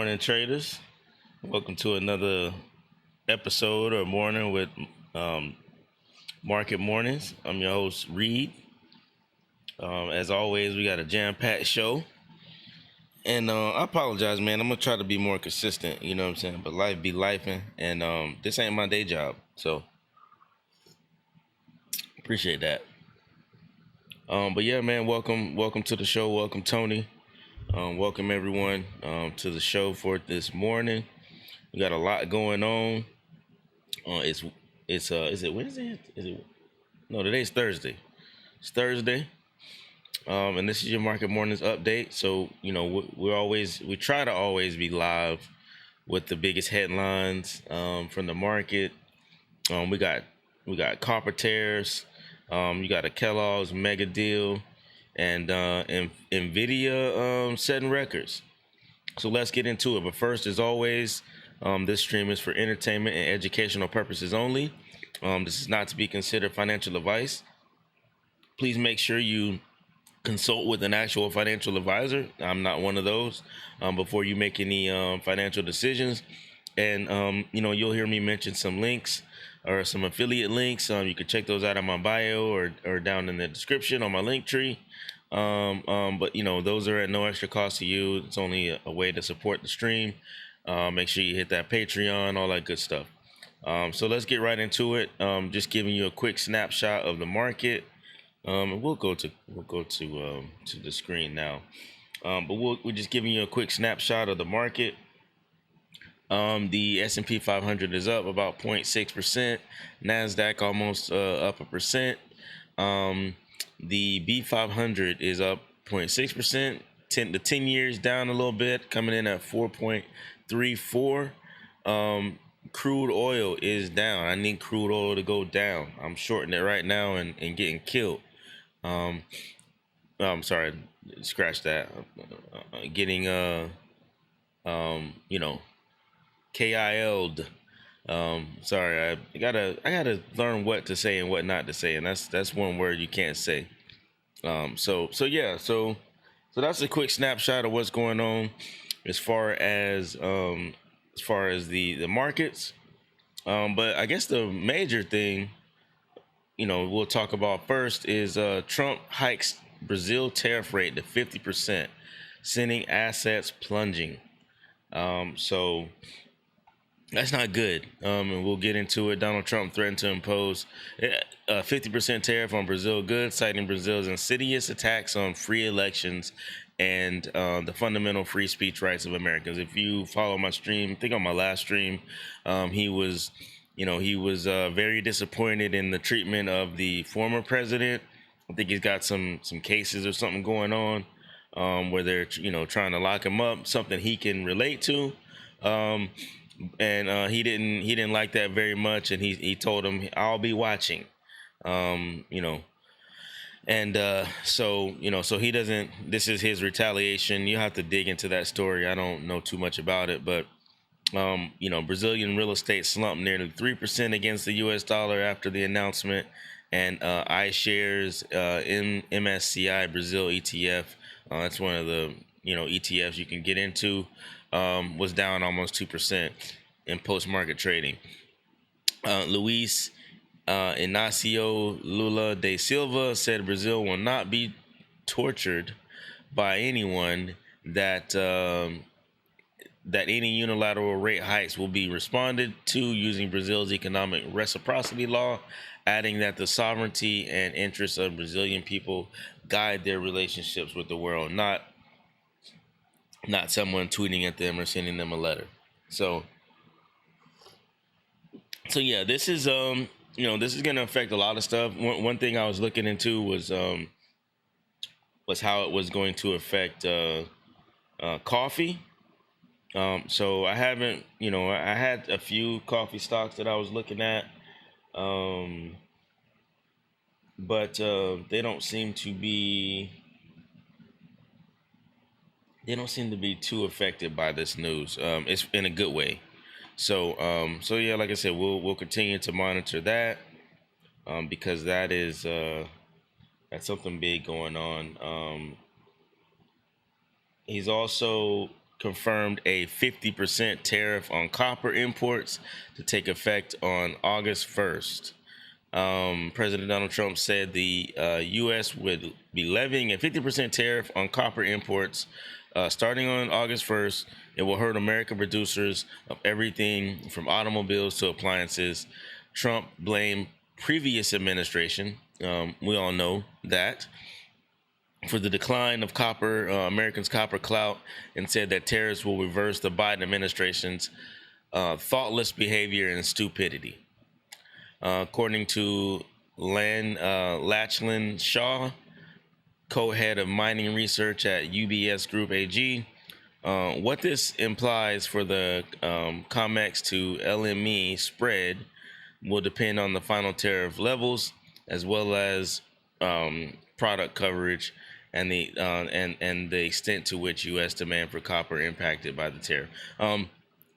morning, traders. Welcome to another episode or morning with Market Mornings. I'm your host, Reed. As always, we got a jam-packed show. And I apologize, man. I'm going to try to be more consistent, you know what I'm saying? But life be lifing, and this ain't my day job. So, appreciate that. But yeah, man, welcome to the show. Welcome, Tony. Welcome everyone to the show for this morning. We got a lot going on. Is it Wednesday? No, today's Thursday. It's Thursday. And this is your Market Mornings update. So we try to always be live with the biggest headlines from the market. We got copper tariffs. You got a Kellogg's mega deal. And Nvidia setting records. So let's get into it. But first, as always, this stream is for entertainment and educational purposes only. This is not to be considered financial advice. Please make sure you consult with an actual financial advisor. I'm not one of those. Before you make any financial decisions. And you'll hear me mention some links or some affiliate links. You can check those out on my bio or down in the description on my link tree. But those are at no extra cost to you. It's only a way to support the stream. Make sure you hit that Patreon, all that good stuff. So let's get right into it. Just giving you a quick snapshot of the market. And we'll go to the screen now. But we're just giving you a quick snapshot of the market. The S&P 500 is up about 0.6%. NASDAQ almost up 1%. The B500 is up 0.6%. The 10 years down a little bit, coming in at 4.34. Crude oil is down. I need crude oil to go down. I'm shorting it right now and getting killed. I'm sorry, scratch that. Getting KIL'd. Sorry, I gotta learn what to say and what not to say, and that's one word you can't say. So that's a quick snapshot of what's going on as far as the markets. But I guess the major thing, we'll talk about first is Trump hikes Brazil tariff rate to 50%, sending assets plunging. So that's not good. And we'll get into it. Donald Trump threatened to impose a 50% tariff on Brazil goods, citing Brazil's insidious attacks on free elections and the fundamental free speech rights of Americans. If you follow my stream, I think on my last stream, he was very disappointed in the treatment of the former president. I think he's got some cases or something going on where they're trying to lock him up, something he can relate to. And he didn't like that very much, and he told him, "I'll be watching," and so he doesn't. This is his retaliation. You have to dig into that story. I don't know too much about it, but Brazilian real estate slumped nearly 3% against the U.S. dollar after the announcement, and iShares MSCI Brazil ETF. That's one of the ETFs you can get into. Was down almost 2% in post-market trading. Luis Inácio Lula da Silva said Brazil will not be tortured by anyone, that any unilateral rate hikes will be responded to using Brazil's economic reciprocity law, adding that the sovereignty and interests of Brazilian people guide their relationships with the world, not someone tweeting at them or sending them a letter. So yeah, this is this is going to affect a lot of stuff. One thing I was looking into was how it was going to affect coffee. So I haven't, I had a few coffee stocks that I was looking at, but they don't seem to be too affected by this news. It's in a good way. So yeah, like I said, we'll continue to monitor that, because that is that's something big going on. He's also confirmed a 50% tariff on copper imports to take effect on August 1st. President Donald Trump said the U.S. would be levying a 50% tariff on copper imports starting on August 1st. It will hurt American producers of everything from automobiles to appliances. Trump blamed previous administration, we all know that, for the decline of copper, Americans' copper clout, and said that tariffs will reverse the Biden administration's thoughtless behavior and stupidity. According to Lachlan Shaw, co-head of mining research at UBS Group AG, what this implies for the COMEX to LME spread will depend on the final tariff levels, as well as product coverage and the extent to which U.S. demand for copper impacted by the tariff. I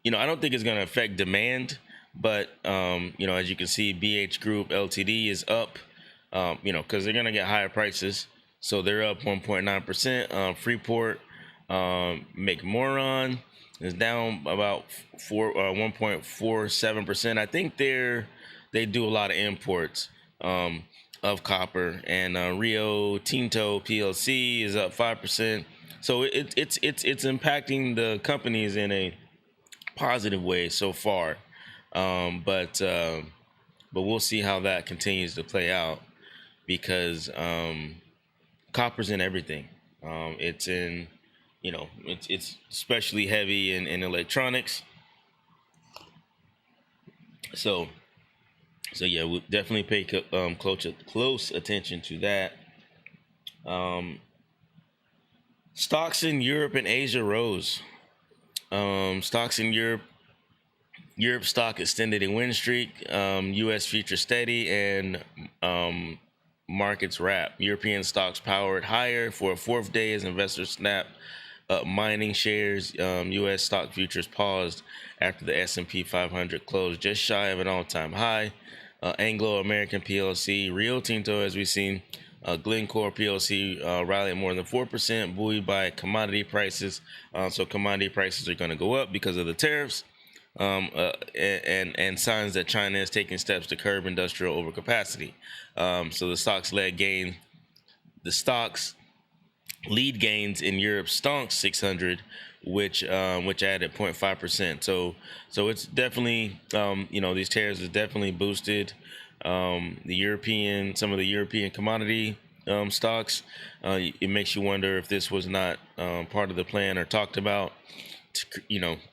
don't think it's going to affect demand, but as you can see, BH Group Ltd is up, because they're going to get higher prices, so they're up 1.9%. Freeport McMoran is down about 1.47%. I think they do a lot of imports of copper, and Rio Tinto PLC is up 5%. So it's impacting the companies in a positive way so far, but we'll see how that continues to play out, because copper's in everything. It's in, it's especially heavy in electronics. So yeah, we'll definitely pay close attention to that. Stocks in Europe and Asia rose. Stocks in Europe stock extended a win streak. U.S. future steady, and markets wrap. European stocks powered higher for a fourth day as investors snap up mining shares. U.S. stock futures paused after the S&P 500 closed just shy of an all-time high. Anglo American PLC, Rio Tinto, as we've seen, Glencore PLC rallied more than 4%, buoyed by commodity prices. So commodity prices are going to go up because of the tariffs, and signs that China is taking steps to curb industrial overcapacity. So the stocks lead gains in Europe's Stonks 600, which added 0.5%. So it's definitely, these tariffs has definitely boosted some of the European commodity stocks. It makes you wonder if this was not part of the plan or talked about,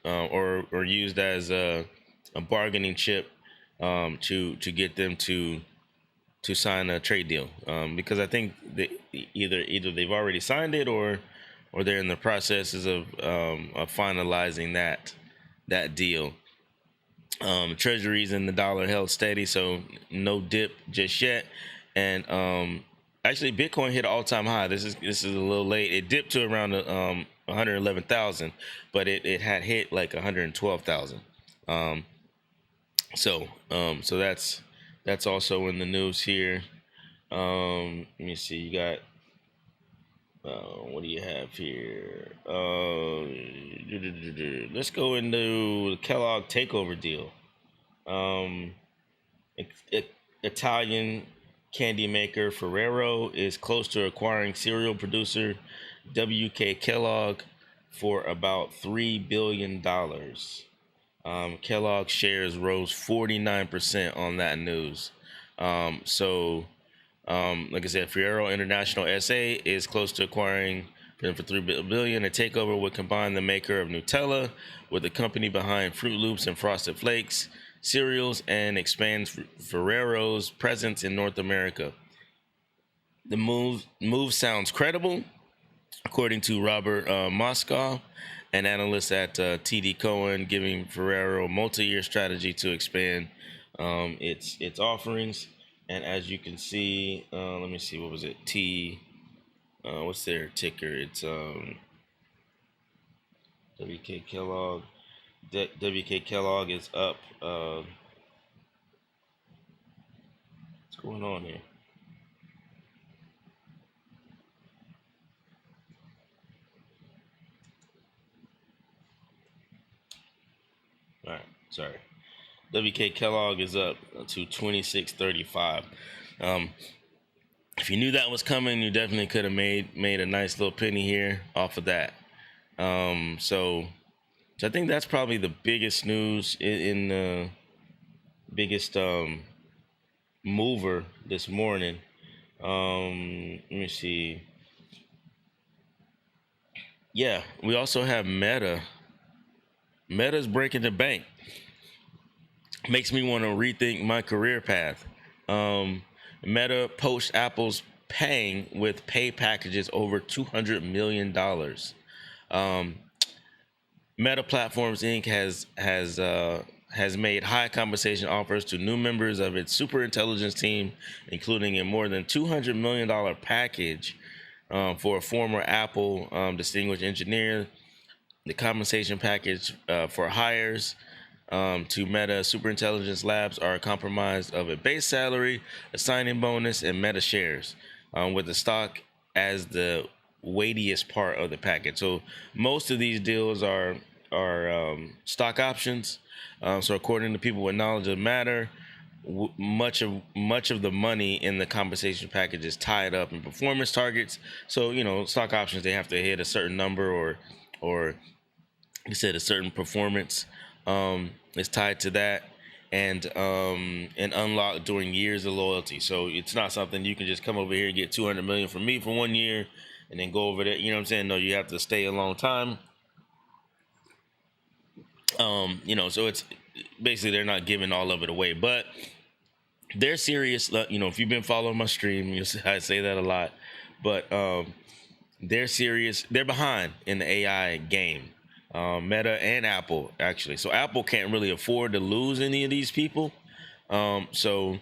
or used as a bargaining chip to get them to sign a trade deal, because I think either they've already signed it or they're in the processes of finalizing that deal. Treasuries and the dollar held steady, so no dip just yet. And actually, Bitcoin hit an all-time high. This is a little late. It dipped to around 111,000, but it had hit like 112,000. So that's also in the news here. Let me see. You got what do you have here? Let's go into the Kellogg takeover deal. Italian candy maker Ferrero is close to acquiring cereal producer WK Kellogg for about $3 billion. Kellogg shares rose 49% on that news. Like I said, Ferrero International SA is close to acquiring them for $3 billion. A takeover would combine the maker of Nutella with the company behind Fruit Loops and Frosted Flakes cereals, and expands Ferrero's presence in North America. The move sounds credible, according to Robert Moskow, an analyst at TD Cowen, giving Ferrero a multi-year strategy to expand its offerings. And as you can see, let me see, what was it? What's their ticker? It's WK Kellogg. WK Kellogg is up. What's going on here? All right, sorry. WK Kellogg is up to 26.35. If you knew that was coming, you definitely could have made a nice little penny here off of that. So I think that's probably the biggest news in the biggest mover this morning. Let me see. Yeah, we also have Meta. Meta's breaking the bank. Makes me want to rethink my career path. Meta poached Apple's paying with pay packages over $200 million. Meta Platforms Inc. has made high compensation offers to new members of its superintelligence team, including a more than $200 million package for a former Apple distinguished engineer. The compensation package for hires to Meta Superintelligence Labs are comprised of a base salary, a signing bonus, and Meta shares, with the stock as the weightiest part of the package. So most of these deals are stock options. So according to people with knowledge of the matter, much of the money in the compensation package is tied up in performance targets. So stock options, they have to hit a certain number or you said a certain performance is tied to that, and unlocked during years of loyalty. So it's not something you can just come over here and get 200 million from me for 1 year and then go over there. You know what I'm saying? No, you have to stay a long time. So it's basically they're not giving all of it away, but they're serious. If you've been following my stream, I say that a lot, but they're serious. They're behind in the AI game. Meta and Apple, actually. So Apple can't really afford to lose any of these people. So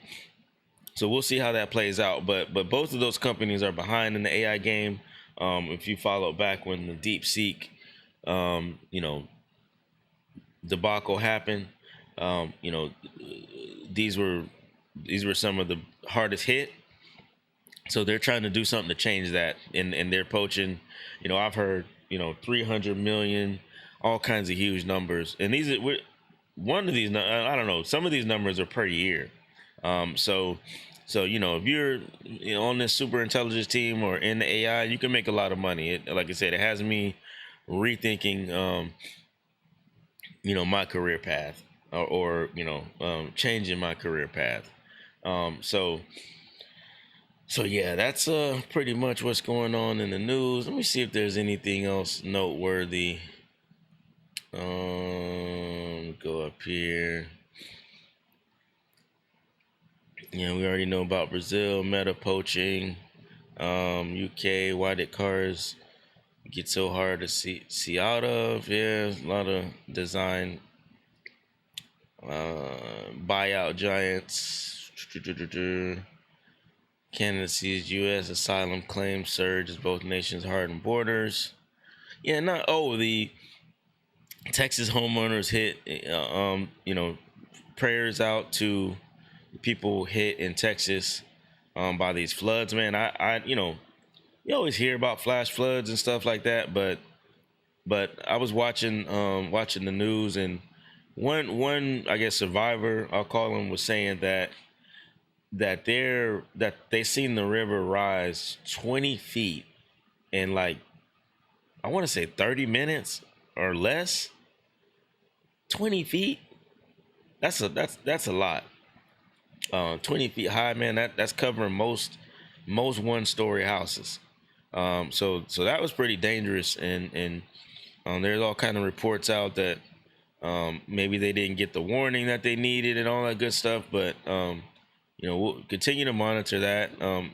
we'll see how that plays out. But both of those companies are behind in the AI game. If you follow back when the DeepSeek, debacle happened, these were some of the hardest hit. So they're trying to do something to change that, and they're poaching. I've heard 300 million. All kinds of huge numbers, and one of these. I don't know. Some of these numbers are per year. So if you're on this super intelligence team or in the AI, you can make a lot of money. Like I said, it has me rethinking, my career path or changing my career path. So yeah, that's pretty much what's going on in the news. Let me see if there's anything else noteworthy. Go up here. We already know about Brazil, Meta poaching, UK, why did cars get so hard to see out of? Yeah, a lot of design, buyout giants. Canada sees U.S. asylum claims surge as both nations harden borders. Yeah, the Texas homeowners hit, prayers out to people hit in Texas by these floods, man. I you always hear about flash floods and stuff like that, but I was watching the news, and one I guess survivor, I'll call him, was saying that they seen the river rise 20 feet in, like, I want to say 30 minutes or less. 20 feet, that's a lot. 20 feet high, man. That's covering most 1-story houses. So that was pretty dangerous, and there's all kind of reports out that maybe they didn't get the warning that they needed and all that good stuff. But we'll continue to monitor that.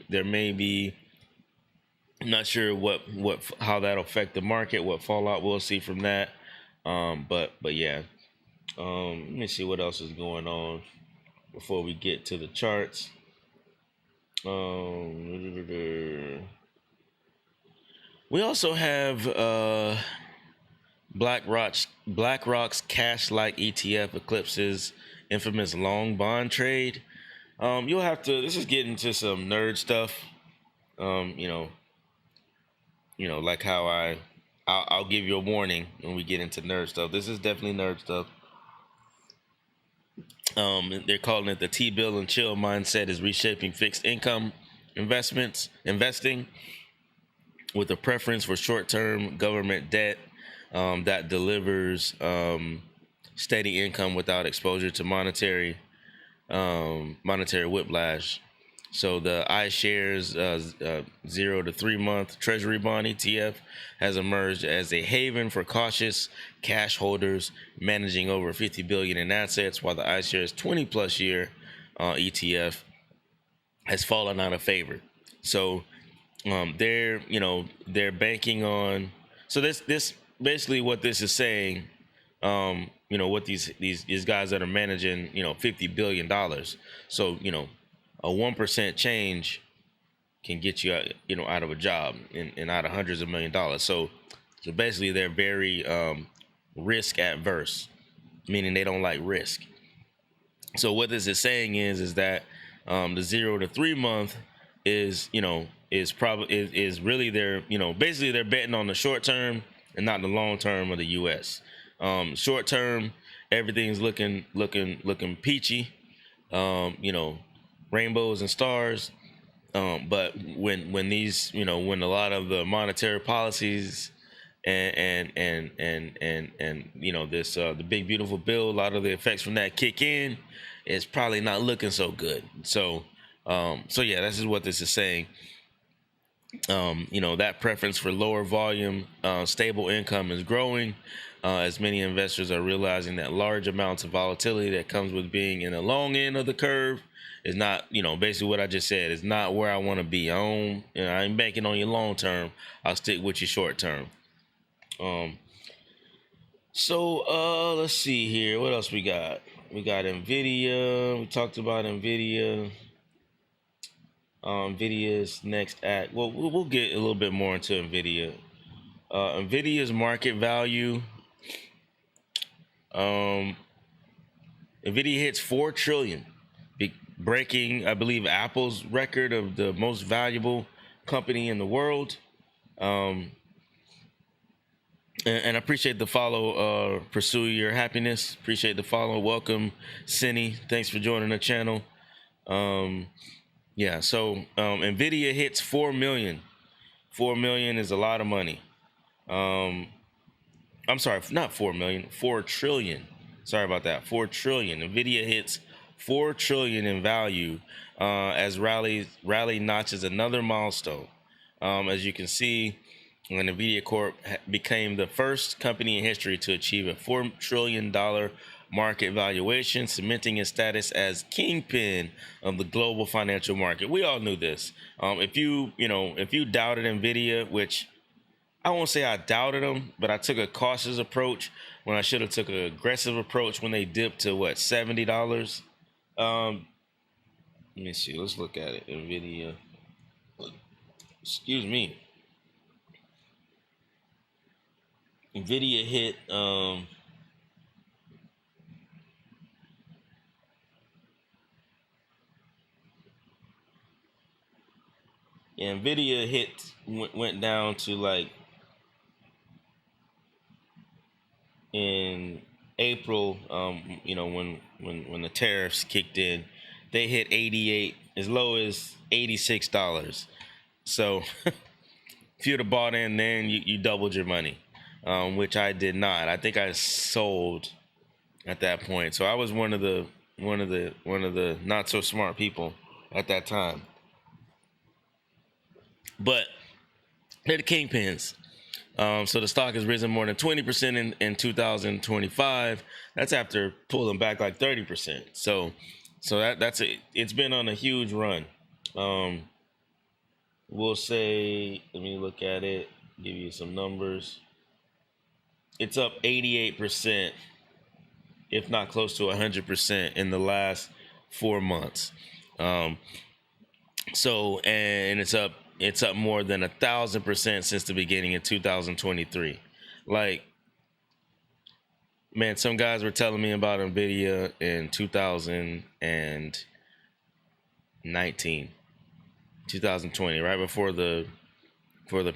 There may be, I'm not sure how that'll affect the market, what fallout we'll see from that. But yeah. Let me see what else is going on before we get to the charts. We also have BlackRock's cash-like ETF eclipses infamous long bond trade. You'll have to. This is getting to some nerd stuff. Like how I'll give you a warning when we get into nerd stuff. This is definitely nerd stuff. They're calling it the T-bill and chill mindset is reshaping fixed income investing with a preference for short-term government debt that delivers steady income without exposure to monetary whiplash. So the iShares 0 to 3 month Treasury bond ETF has emerged as a haven for cautious cash holders managing over 50 billion in assets, while the iShares 20 plus year ETF has fallen out of favor. So they're banking on. So this basically what this is saying. What these guys that are managing $50 billion. So a 1% change can get you out of a job and out of hundreds of $1,000,000. So basically they're very risk adverse, meaning they don't like risk. So what this is saying is that the 0 to 3 month is really their basically they're betting on the short term and not the long term of the U.S. Short term, everything's looking peachy, rainbows and stars. But when these, when a lot of the monetary policies and this the big beautiful bill, a lot of the effects from that kick in, it's probably not looking so good. So yeah, this is what this is saying. That preference for lower volume, stable income is growing as many investors are realizing that large amounts of volatility that comes with being in the long end of the curve is not, basically what I just said, is not where I want to be. I ain't banking on your long term. I'll stick with you short term. Let's see here. What else we got? We got Nvidia. We talked about Nvidia. Nvidia's next act. Well, we'll get a little bit more into Nvidia. Nvidia's market value. Nvidia hits $4 trillion, breaking, I believe, Apple's record of the most valuable company in the world. And I appreciate the follow. Pursue your happiness. Appreciate the follow. Welcome, Cindy. Thanks for joining the channel. Yeah, so Nvidia hits 4 million. 4 million is a lot of money. I'm sorry, not 4 million, 4 trillion. Sorry about that. 4 trillion. Nvidia hits 4 trillion in value as Rally notches another milestone. As you can see, Nvidia Corp became the first company in history to achieve a $4 trillion market valuation, cementing its status as kingpin of the global financial market. We all knew this. If you doubted Nvidia, which I won't say I doubted them, but I took a cautious approach when I should have took an aggressive approach when they dipped to $70. Let me see. Let's look at it. Nvidia. Excuse me. Nvidia hit Nvidia went down to like in April, when the tariffs kicked in, they hit 88, as low as $86. So if you'd have bought in then, you doubled your money, which I did not. I think I sold at that point. So I was one of the not so smart people at that time. But they're the kingpins. So the stock has risen more than 20% in 2025. That's after pulling back like 30%. So that's it. It's been on a huge run. We'll say, let me look at it, give you some numbers. It's up 88%, if not close to 100% in the last 4 months. And it's up more than 1,000% since the beginning of 2023. Like, man, some guys were telling me about Nvidia in 2020, right before the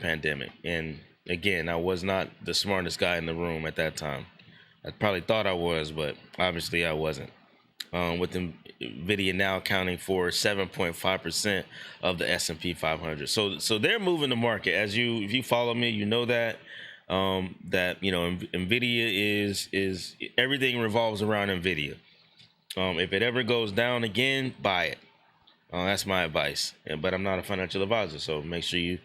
pandemic. And again, I was not the smartest guy in the room at that time. I probably thought I was, but obviously I wasn't. with Nvidia now accounting for 7.5% of the S&P 500. So they're moving the market. If you follow me, you know that that Nvidia is everything revolves around Nvidia. If it ever goes down again, buy it. That's my advice. But I'm not a financial advisor, so make sure you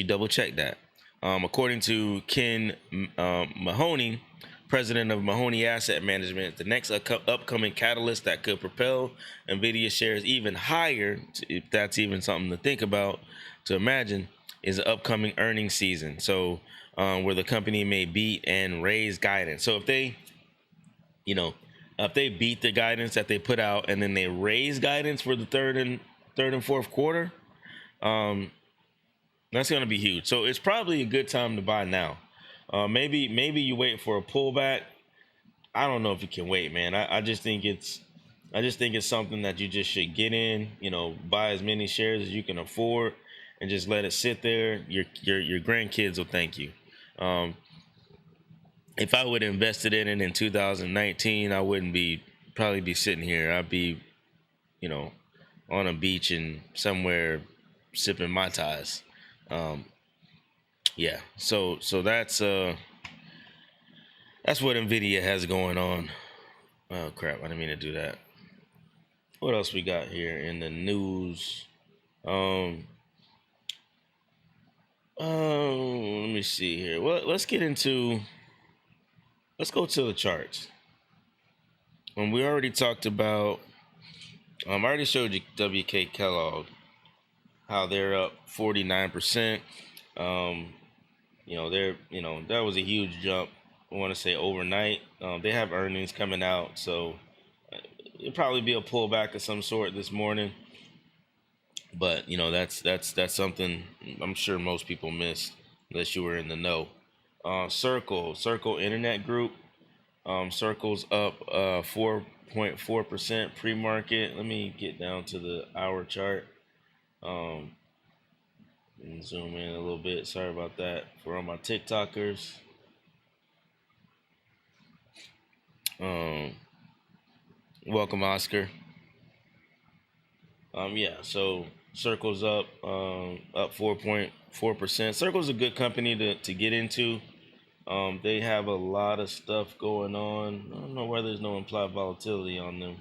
double check that. According to Ken Mahoney, president of Mahoney Asset Management, the next upcoming catalyst that could propel Nvidia shares even higher, if that's even something to think about, to imagine, is the upcoming earnings season. So where the company may beat and raise guidance. So if they beat the guidance that they put out and then they raise guidance for the third and fourth quarter, that's going to be huge. So it's probably a good time to buy now. Maybe you wait for a pullback. I don't know if you can wait, man. I just think it's something that you just should get in. Buy as many shares as you can afford and just let it sit there. Your grandkids will thank you. If I would have invested in it in 2019, I wouldn't probably be sitting here. I'd be, on a beach and somewhere sipping Mai Tais. Yeah. So that's what Nvidia has going on. Oh crap! I didn't mean to do that. What else we got here in the news? Let me see here. Well, let's go to the charts. We already talked about. I already showed you WK Kellogg, how they're up 49%. That was a huge jump. I want to say overnight. They have earnings coming out, so it'll probably be a pullback of some sort this morning. But that's something I'm sure most people missed, unless you were in the know. Circle Internet Group. Circle's up 4.4% pre-market. Let me get down to the hour chart. And zoom in a little bit. Sorry about that for all my TikTokers. Welcome, Oscar. So Circle's up 4.4%. Circle's a good company to get into. They have a lot of stuff going on. I don't know why there's no implied volatility on them.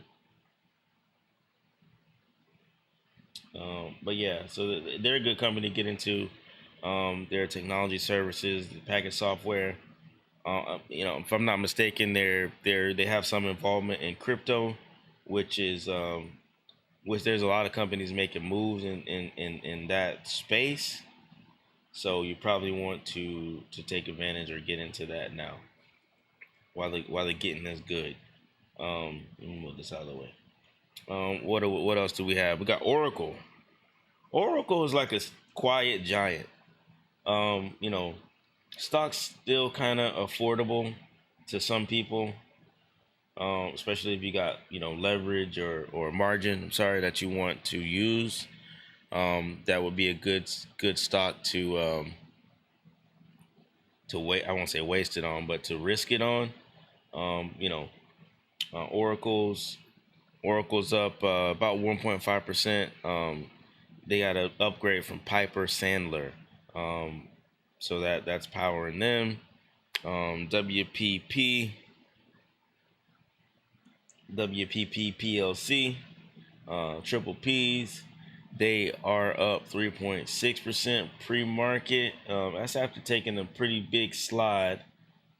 But yeah, so they're a good company to get into. Their technology services, the package software. If I'm not mistaken, they have some involvement in crypto, which there's a lot of companies making moves in that space. So you probably want to take advantage or get into that now while they're getting this good. Let me move this out of the way. What else do we have? We got Oracle. Oracle is like a quiet giant. Stock's still kind of affordable to some people, especially if you got leverage or margin. I'm sorry, that you want to use. That would be a good stock to wait. I won't say waste it on, but to risk it on. Oracle's up about 1.5%. They got an upgrade from Piper Sandler, so that's powering them. WPP PLC, Triple P's. They are up 3.6% pre-market. That's after taking a pretty big slide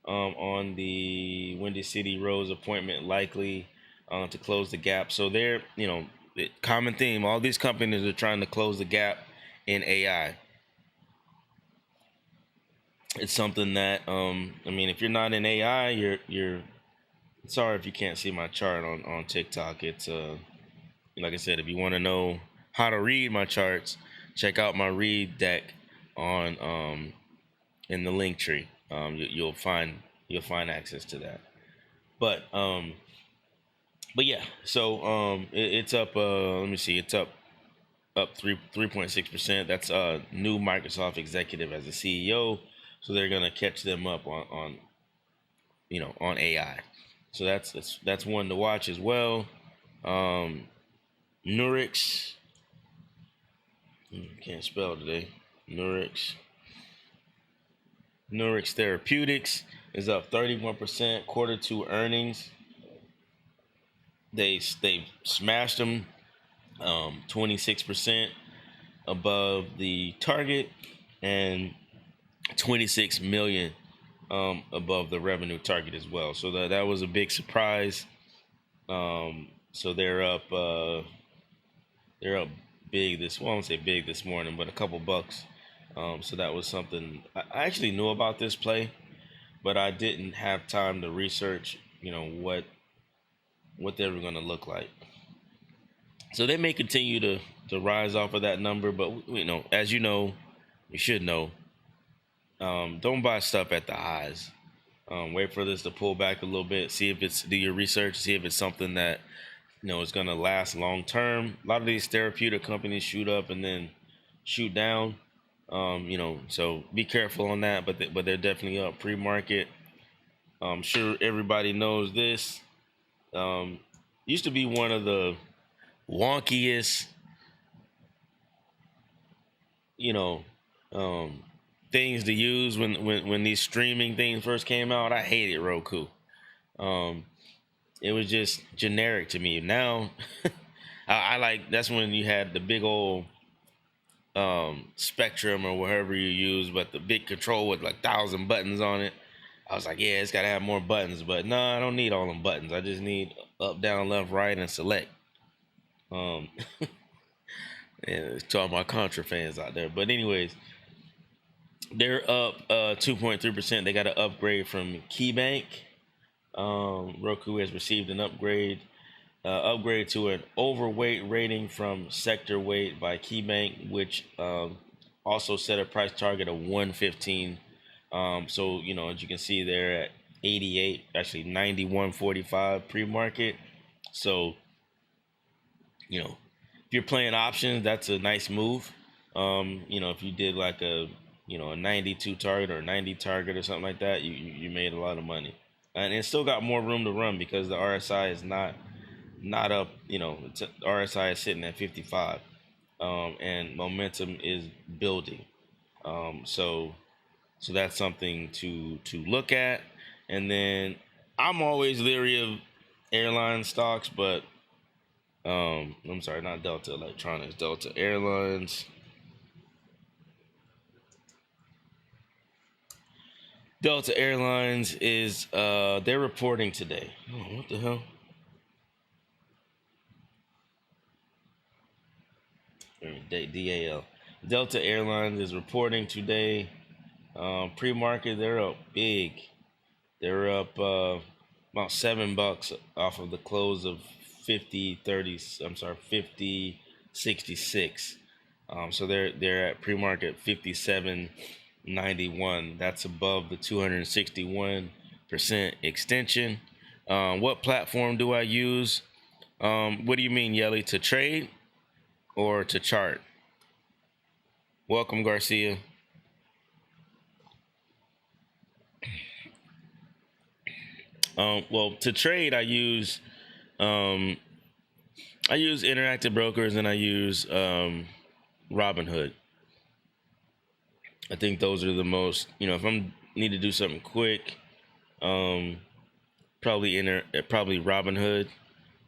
on the Windy City Rose appointment, likely to close the gap. So they're, the common theme, all these companies are trying to close the gap in AI. It's something that, if you're not in AI, you're sorry if you can't see my chart on TikTok. It's, like I said, if you want to know how to read my charts, check out my read deck on in the link tree. You'll find access to that. But yeah, so it's up. Let me see, it's up 3.6%. That's a new Microsoft executive as a CEO, so they're gonna catch them up on AI. So that's one to watch as well. Nurix, can't spell today. Nurix Therapeutics is up 31%. Quarter two earnings, they smashed them, 26% above the target and 26 million above the revenue target as well. So that was a big surprise. So they're up big this. Well, I won't say big this morning, but a couple bucks. So that was something I actually knew about this play, but I didn't have time to research, what they were going to look like. So they may continue to rise off of that number, but as you should know, don't buy stuff at the highs. Wait for this to pull back a little bit. Do your research, see if it's something that is going to last long term. A lot of these therapeutic companies shoot up and then shoot down. So be careful on that. But they're definitely up pre-market. I'm sure everybody knows this. Used to be one of the wonkiest, things to use when these streaming things first came out. I hated Roku. It was just generic to me. Now I like, that's when you had the big old Spectrum or whatever you use, but the big control with like 1,000 buttons on it. I was like, yeah, it's gotta have more buttons, but no, I don't need all them buttons. I just need up, down, left, right, and select. And to all my Contra fans out there. But anyways, they're up 2.3%. They got an upgrade from KeyBank. Roku has received an upgrade to an overweight rating from Sector Weight by KeyBank, which also set a price target of 115. So as you can see, they're at 88, actually 91.45 pre-market. So if you're playing options, that's a nice move. If you did like a 92 target or a 90 target or something like that, you made a lot of money. And it's still got more room to run because the RSI is not up. RSI is sitting at 55, and momentum is building. So that's something to look at. And then I'm always leery of airline stocks, but I'm sorry, not Delta Electronics, Delta Airlines. Delta Airlines is they're reporting today. Oh, what the hell? DAL. Delta Airlines is reporting today. Pre-market, they're up big. They're up about $7 off of the close of 50.66. So they're at pre-market 57.91. That's above the 261% extension. What platform do I use? What do you mean, Yelly? To trade or to chart? Welcome, Garcia. Well, to trade, I use Interactive Brokers and I use Robinhood. I think those are the most, if I need to do something quick, probably Robinhood.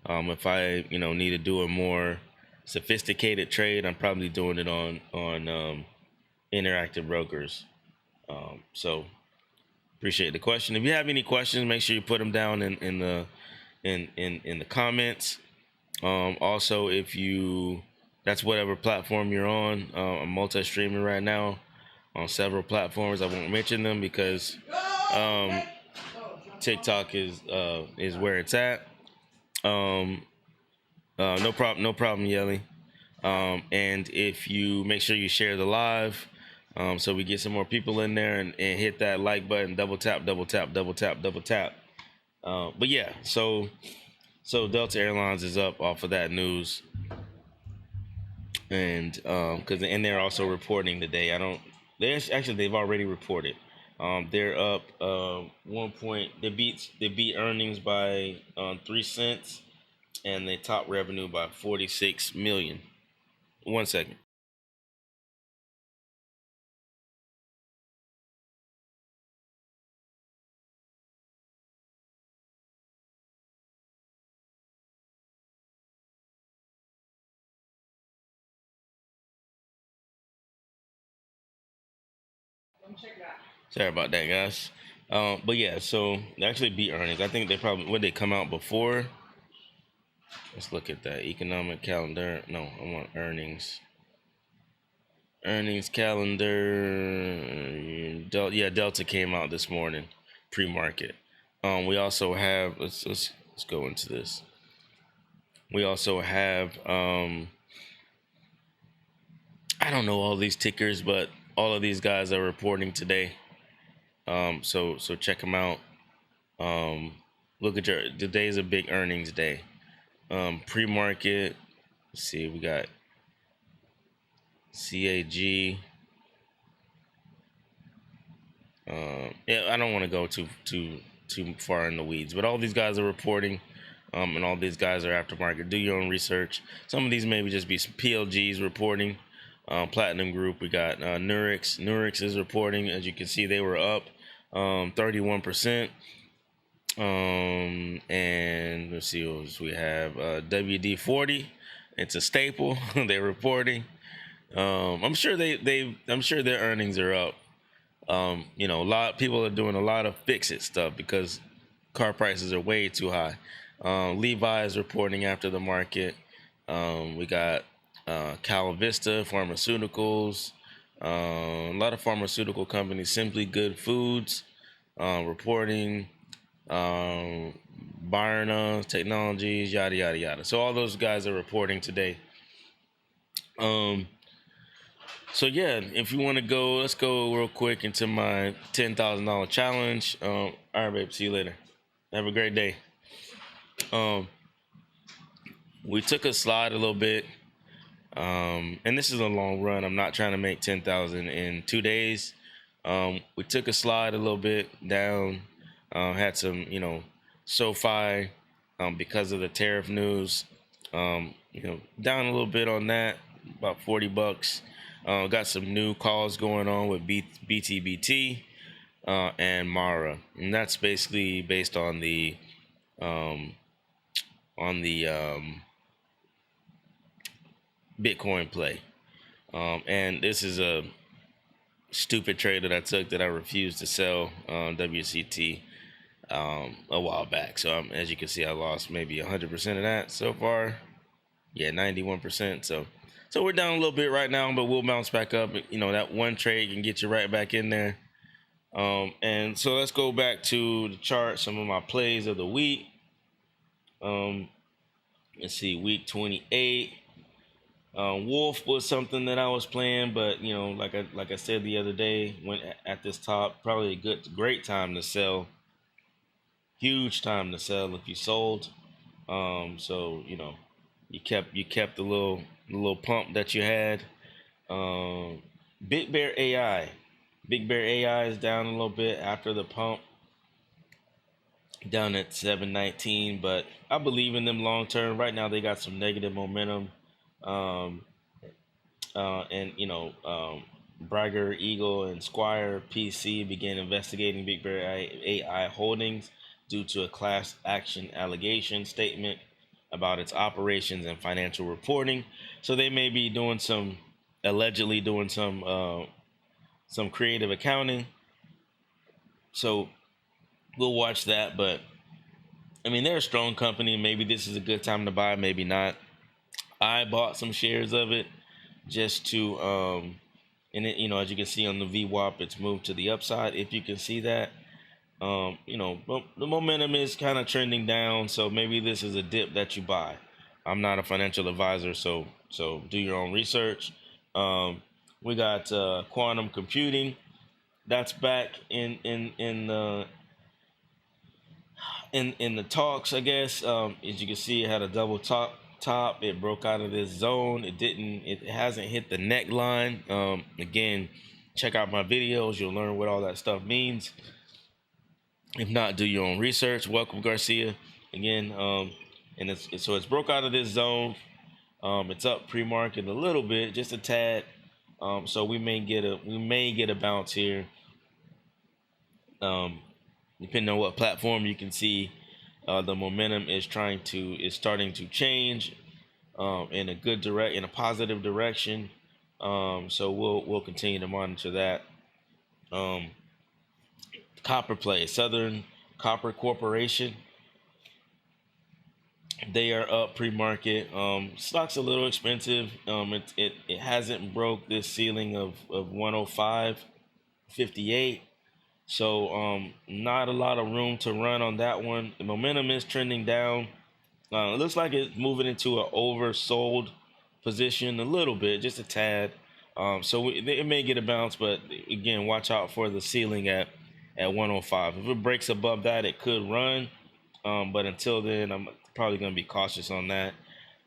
If I need to do a more sophisticated trade, I'm probably doing it on Interactive Brokers. So appreciate the question. If you have any questions, make sure you put them down in the comments. Also, if that's whatever platform you're on. I'm multi-streaming right now on several platforms. I won't mention them because TikTok is where it's at. No problem, Yelly. And if you make sure you share the live, so we get some more people in there, and hit that like button, double tap. But yeah, so Delta Airlines is up off of that news, and they're also reporting today. They've already reported. They're up 1 point. They beat earnings by 3 cents. and they top revenue by 46 million. 1 second. Sorry about that, guys. But yeah, so they actually beat earnings. I think they probably would they come out before. Let's look at that economic calendar. No, I want earnings. Earnings calendar. Delta came out this morning, pre-market. We also have let's go into this. We also have I don't know all these tickers, but all of these guys are reporting today. So check them out. Look at today's a big earnings day. Pre-market. Let's see, we got CAG. Yeah, I don't want to go too far in the weeds, but all these guys are reporting, and all these guys are aftermarket. Do your own research. Some of these maybe just be some PLGs reporting. Platinum Group, we got Nurex. Nurex is reporting. As you can see, they were up 31%. And let's see what else we have. WD-40. It's a staple. They're reporting. I'm sure I'm sure their earnings are up. A lot of people are doing a lot of fix-it stuff because car prices are way too high. Levi is reporting after the market. We got Cal Vista Pharmaceuticals, a lot of pharmaceutical companies. Simply Good Foods reporting. Barna Technologies, yada yada yada. So all those guys are reporting today. So yeah, if you want to go, let's go real quick into my $10,000 challenge. All right, babe. See you later. Have a great day. We took a slide a little bit, and this is a long run. I'm not trying to make 10,000 in 2 days. We took a slide a little bit down. Had some, SoFi, because of the tariff news. Down a little bit on that, about $40. Got some new calls going on with BTBT and Mara, and that's basically based on the Bitcoin play. And this is a stupid trade that I took that I refused to sell WCT a while back. So as you can see, I lost maybe 100% of that so far. Yeah, 91%. So we're down a little bit right now, but we'll bounce back up. That one trade can get you right back in there. And so let's go back to the chart. Some of my plays of the week. Let's see, week 28. Wolf was something that I was playing, but like I said the other day, went at this top. Probably a great time to sell. Huge time to sell if you sold. So you kept the little pump that you had. Big Bear AI. Big Bear AI is down a little bit after the pump. Down at 719, but I believe in them long term. Right now they got some negative momentum. Bragger, Eagle, and Squire PC began investigating Big Bear AI Holdings due to a class action allegation statement about its operations and financial reporting. So they may be allegedly doing some creative accounting. So we'll watch that. But I mean, they're a strong company. Maybe this is a good time to buy, maybe not. I bought some shares of it just to, and it, as you can see on the VWAP, it's moved to the upside. If you can see that, the momentum is kind of trending down. So maybe this is a dip that you buy. I'm not a financial advisor, so do your own research. We got quantum computing. That's back in the talks, I guess. As you can see, it had a double top. It broke out of this zone. It hasn't hit the neckline. Again, check out my videos. You'll learn what all that stuff means. If not, do your own research. Welcome, Garcia. Again, and so it's broke out of this zone. It's up pre-market a little bit, just a tad. So we may get a bounce here. Depending on what platform you can see, the momentum is starting to change in a positive direction. So we'll continue to monitor that. Copper play, Southern Copper Corporation. They are up pre-market. Stock's a little expensive. It hasn't broke this ceiling of 105.58. So not a lot of room to run on that one. The momentum is trending down. It looks like it's moving into an oversold position a little bit, just a tad. So it may get a bounce, but again, watch out for the ceiling at 105. If it breaks above that, it could run. But until then, I'm probably going to be cautious on that.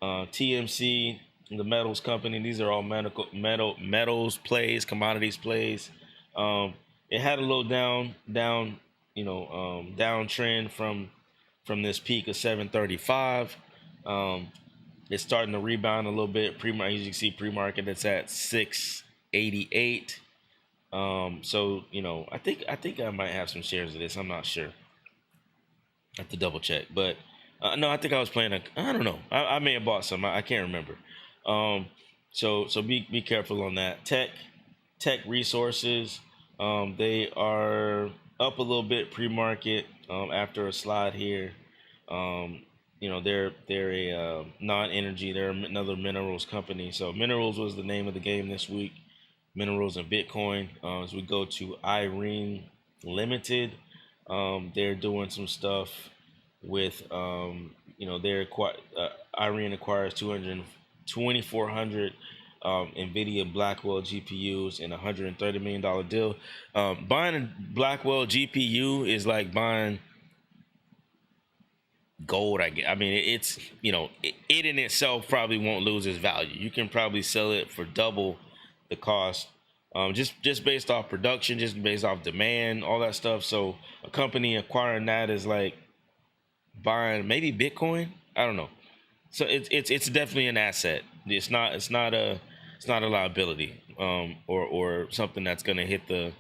TMC, the metals company, these are all metals plays, commodities plays. It had a little downtrend from this peak of 735. It's starting to rebound a little bit. As you can see, pre-market it's at 688. So I think I might have some shares of this. I'm not sure. I have to double check, but no, I think I was playing I don't know. I may have bought some. I can't remember. So be careful on that. Tech resources. They are up a little bit pre-market after a slide here. They're a non-energy. They're another minerals company. So minerals was the name of the game this week. Minerals and Bitcoin. As we go to Irene Limited, they're doing some stuff with Irene acquires 2,400 Nvidia Blackwell GPUs in a $130 million deal. Buying a Blackwell GPU is like buying gold. I mean, it's it in itself probably won't lose its value. You can probably sell it for double the cost, just based off production, just based off demand, all that stuff. So a company acquiring that is like buying maybe Bitcoin. I don't know. So it's definitely an asset. It's not a liability, or something that's going to hit the,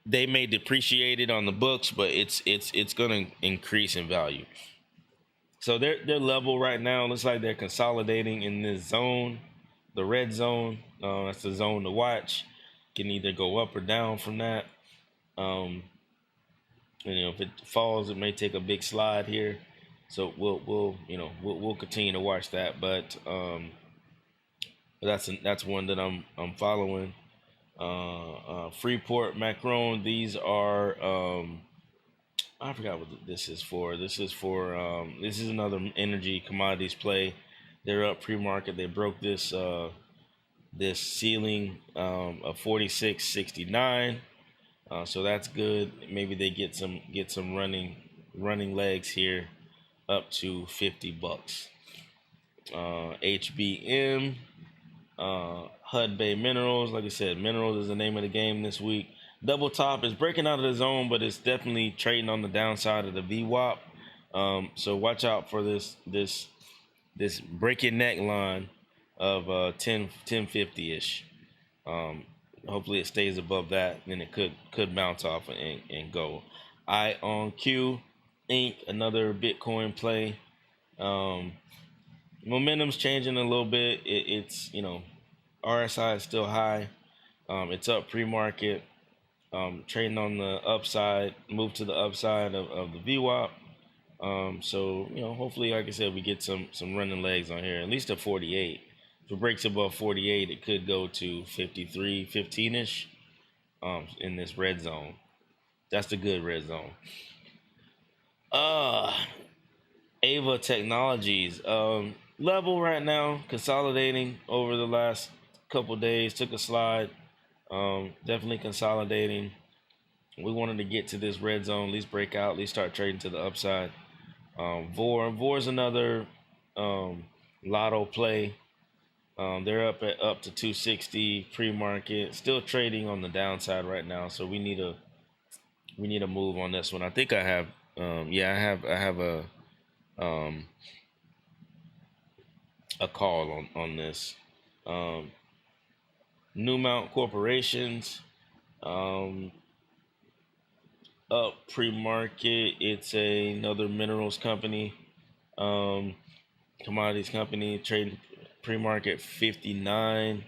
they may depreciate it on the books, but it's going to increase in value. So their level right now looks like they're consolidating in this zone, the red zone. That's the zone to watch. Can either go up or down from that. If it falls, it may take a big slide here. So we'll continue to watch that, but that's one that I'm following. Freeport Macron. These are I forgot what this is for. This is another energy commodities play. They're up pre-market. They broke this ceiling of 46.69. So that's good. Maybe they get some running legs here up to $50. HBM, HUD Bay Minerals. Like I said, minerals is the name of the game this week. Double top is breaking out of the zone, but it's definitely trading on the downside of the VWAP. So watch out for this breaking neck line of 1050 ish. Hopefully it stays above that, then it could bounce off and go. IonQ Inc., another Bitcoin play. Momentum's changing a little bit. It's RSI is still high. It's up pre-market. Trading on the upside, move to the upside of the VWAP. So hopefully, like I said, we get some running legs on here, at least at 48. If it breaks above 48, it could go to 53, 15-ish in this red zone. That's the good red zone. Ava Technologies, level right now, consolidating over the last couple days, took a slide, definitely consolidating. We wanted to get to this red zone, at least break out, at least start trading to the upside. Vor's another lotto play. They're up to 260 pre-market, still trading on the downside right now. So we need a move on this one. I think I have, I have um, a call on this. Um, New Mount Corporations, um, up pre-market. It's another minerals company, um, commodities company, trading pre-market 59,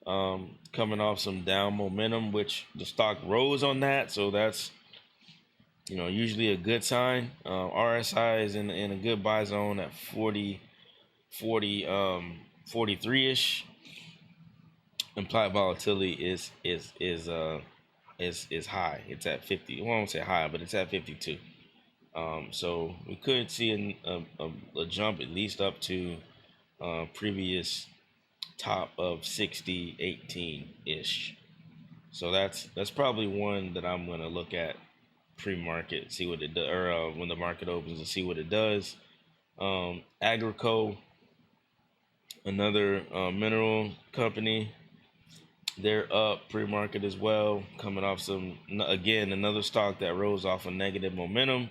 coming off some down momentum, which the stock rose on that. So that's, usually a good sign. RSI is in a good buy zone at 43-ish. Implied volatility is high. It's at 50. Well, I won't say high, but it's at 52. So we could see a jump at least up to previous top of 60.18 ish. So that's probably one that I'm gonna look at pre-market, see what it does, or when the market opens, and see what it does. Agrico, another mineral company, they're up pre-market as well, coming off another stock that rose off of negative momentum.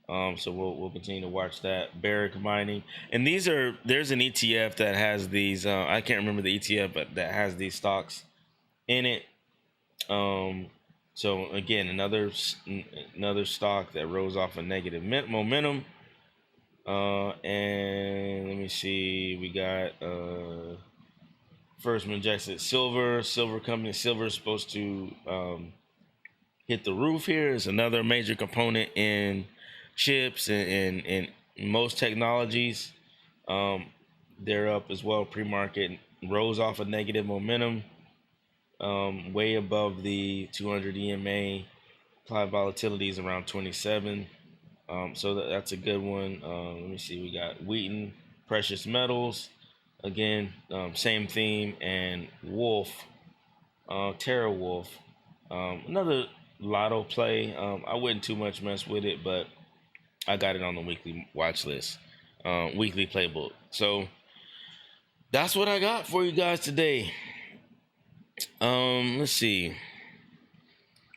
So we'll continue to watch that. Barrick Mining, and there's an ETF that has these. I can't remember the ETF, but that has these stocks in it. So again, another stock that rose off a negative momentum. And let me see, we got First Majestic Silver company. Silver is supposed to hit the roof here. It's another major component in chips and most technologies. They're up as well pre-market, rose off a negative momentum, way above the 200 EMA. Applied volatility is around 27. So that's a good one. Let me see, we got Wheaton Precious Metals, again, same theme, and Wolf, TeraWulf, another lotto play. I wouldn't too much mess with it, but I got it on the weekly watch list, weekly playbook. So that's what I got for you guys today. Let's see.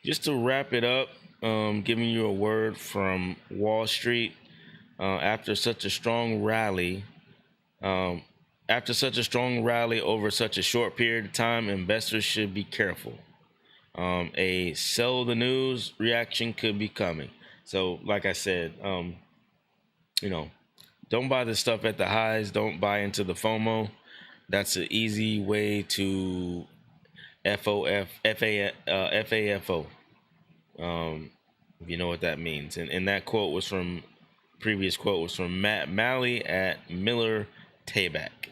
Just to wrap it up, giving you a word from Wall Street. After such a strong rally over such a short period of time, investors should be careful. A sell the news reaction could be coming. So, like I said, don't buy the stuff at the highs. Don't buy into the FOMO. That's an easy way to FAFO. If you know what that means. And that previous quote was from Matt Malley at Miller Tabak.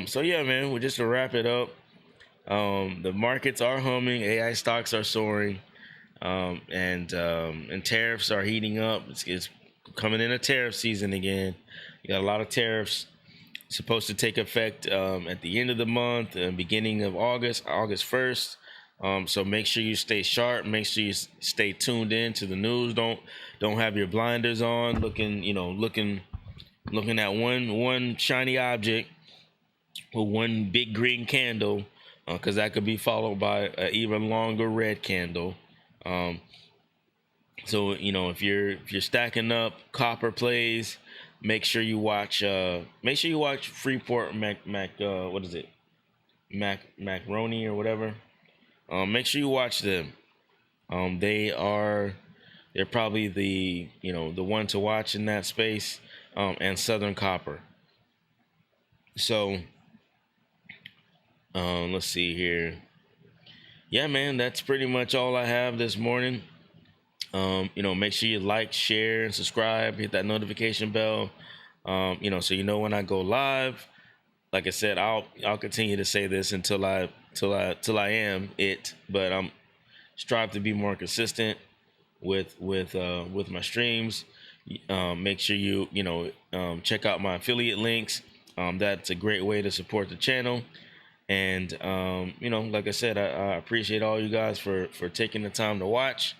So yeah, man, we're just to wrap it up. The markets are humming, AI stocks are soaring, and tariffs are heating up. It's coming in a tariff season again. You got a lot of tariffs supposed to take effect at the end of the month and beginning of August 1st. So make sure you stay sharp. Make sure you stay tuned in to the news. Don't have your blinders on, looking at one shiny object with one big green candle, because that could be followed by an even longer red candle. So if you're stacking up copper plays, make sure you watch Freeport Macaroni or whatever. Make sure you watch them. They're probably the one to watch in that space, and Southern Copper. So let's see here. Yeah, man, that's pretty much all I have this morning. Make sure you like, share, and subscribe. Hit that notification bell. So when I go live. Like I said, I'll continue to say this until I am it. But I'm strive to be more consistent with my streams. Make sure you check out my affiliate links. That's a great way to support the channel. And like I said, I appreciate all you guys for taking the time to watch.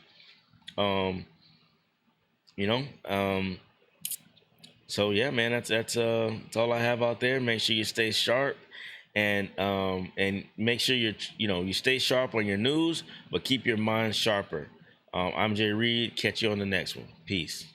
So yeah, man, that's all I have out there. Make sure you stay sharp, and make sure you stay sharp on your news, but keep your mind sharper. I'm Jay Reed. Catch you on the next one. Peace.